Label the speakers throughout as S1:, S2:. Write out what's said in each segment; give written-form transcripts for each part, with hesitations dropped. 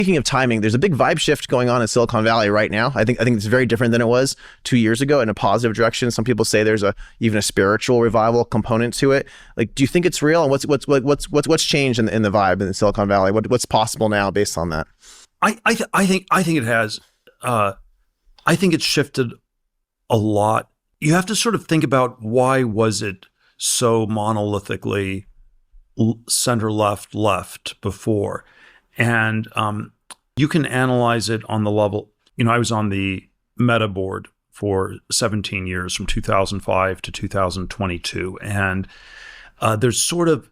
S1: Speaking of timing, there's a big vibe shift going on in Silicon Valley right now. I think it's very different than it was 2 years ago in a positive direction. Some people say there's even a spiritual revival component to it. Like, do you think it's real? And what's changed in the vibe in Silicon Valley? What's possible now based on that?
S2: I think it has. I think it's shifted a lot. You have to sort of think about, why was it so monolithically center left before? And you can analyze it on the level, I was on the Meta board for 17 years, from 2005 to 2022. And there's sort of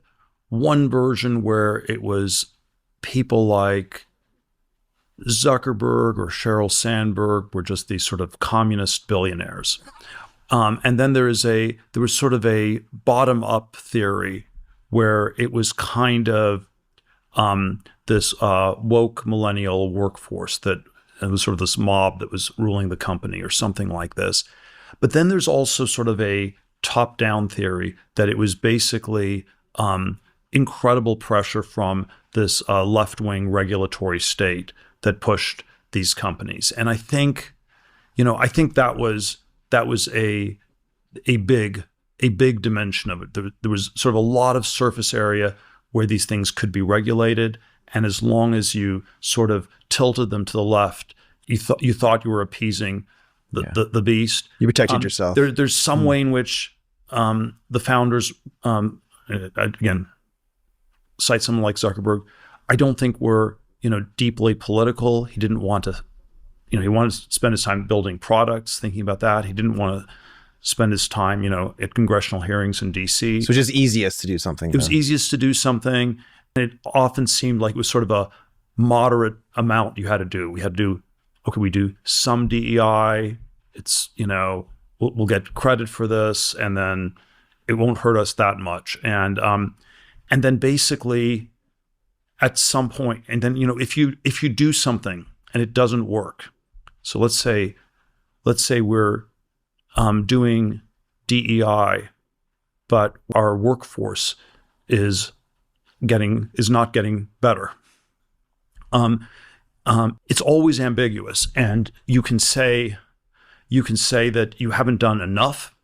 S2: one version where it was people like Zuckerberg or Sheryl Sandberg were just these sort of communist billionaires. And then there was sort of a bottom-up theory where it was kind of this woke millennial workforce that it was sort of this mob that was ruling the company or something like this. But then there's also sort of a top-down theory that it was basically incredible pressure from this left-wing regulatory state that pushed these companies. And I think that was a big dimension of it. There was sort of a lot of surface area where these things could be regulated, and as long as you sort of tilted them to the left, you thought you were appeasing the beast.
S1: You protected yourself.
S2: There's some way in which the founders, again, cite someone like Zuckerberg, I don't think were deeply political. He didn't want to, he wanted to spend his time building products, thinking about that. He didn't want to spend his time, at congressional hearings in DC.
S1: So it was just easiest to do something.
S2: It was easiest to do something. And it often seemed like it was sort of a moderate amount you had to do. We had to do, okay, we do some DEI. It's, we'll get credit for this, and then it won't hurt us that much. And then basically at some point, and then, if you do something and it doesn't work. So let's say we're doing DEI, but our workforce is not getting better. It's always ambiguous, and you can say that you haven't done enough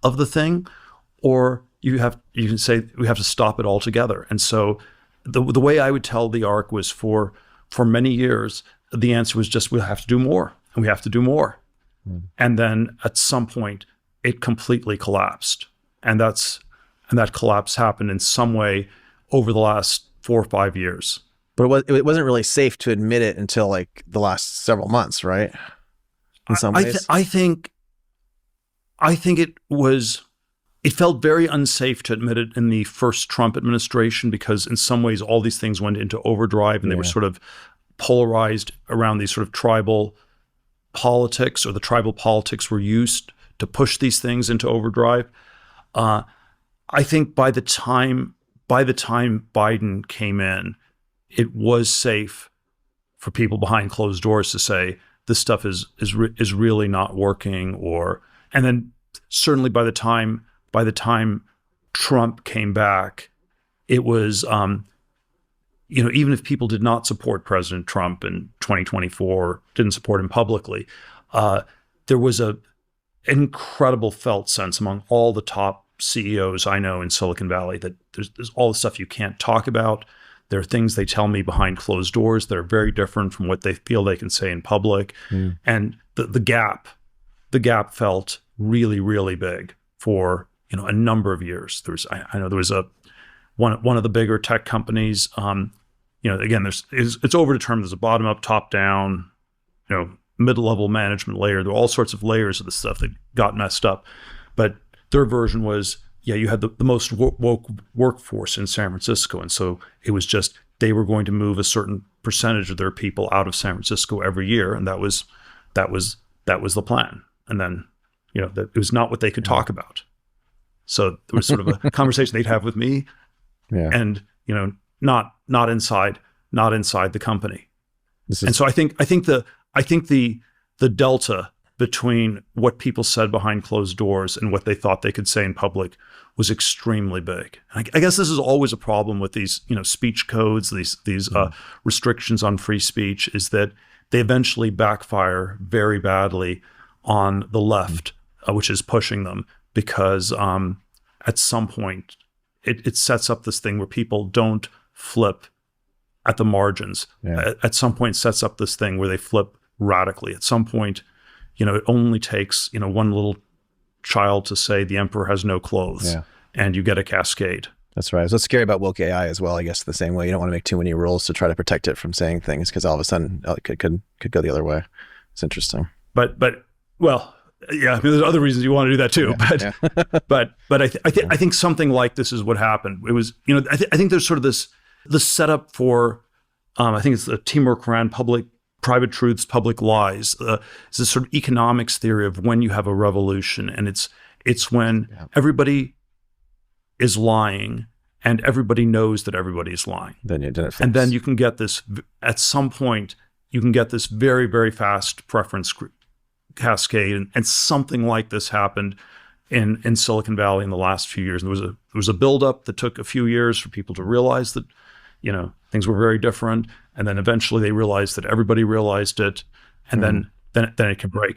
S2: of the thing, or you can say we have to stop it altogether. And so the way I would tell the arc was, for many years the answer was just, we'll have to do more, and we have to do more. And then at some point it completely collapsed. And that collapse happened in some way over the last 4 or 5 years.
S1: But it wasn't really safe to admit it until like the last several months, right? In some ways.
S2: I think it felt very unsafe to admit it in the first Trump administration, because in some ways all these things went into overdrive, and they were sort of polarized around these sort of tribal politics, or the tribal politics were used to push these things into overdrive. I think by the time Biden came in, it was safe for people behind closed doors to say this stuff is really not working. And then certainly by the time Trump came back, it was even if people did not support President Trump in 2024, didn't support him publicly, there was an incredible felt sense among all the top CEOs I know in Silicon Valley that there's all the stuff you can't talk about. There are things they tell me behind closed doors that are very different from what they feel they can say in public. And the gap felt really, really big for a number of years. I know there was one of the bigger tech companies. Again, it's overdetermined. There's a bottom up, top down, mid-level management layer. There were all sorts of layers of the stuff that got messed up. But their version was, you had the most woke workforce in San Francisco. And so it was just, they were going to move a certain percentage of their people out of San Francisco every year. And that was the plan. And then, it was not what they could talk about. So there was sort of a conversation they'd have with me, and, not inside the company. And so I think the delta between what people said behind closed doors and what they thought they could say in public was extremely big. I guess this is always a problem with these, speech codes, these restrictions on free speech, is that they eventually backfire very badly on the left, which is pushing them, because at some point it sets up this thing where people don't flip at the margins.
S1: Yeah.
S2: At some point it sets up this thing where they flip radically. At some point, it only takes, one little child to say the emperor has no clothes, and you get a cascade.
S1: That's right. So it's scary about woke AI as well, I guess, the same way. You don't want to make too many rules to try to protect it from saying things, because all of a sudden it could go the other way. It's interesting.
S2: But well, yeah, I mean, there's other reasons you want to do that too. But I think something like this is what happened. It was, I think there's sort of the setup for, I think it's the teamwork around private truths, public lies. It's this sort of economics theory of when you have a revolution, and it's when everybody is lying and everybody knows that everybody is lying. And then you can get this, at some point, you can get this very, very fast preference cascade. And something like this happened in Silicon Valley in the last few years. And there was a buildup that took a few years for people to realize that, things were very different. And then eventually they realized that everybody realized it. And then it can break.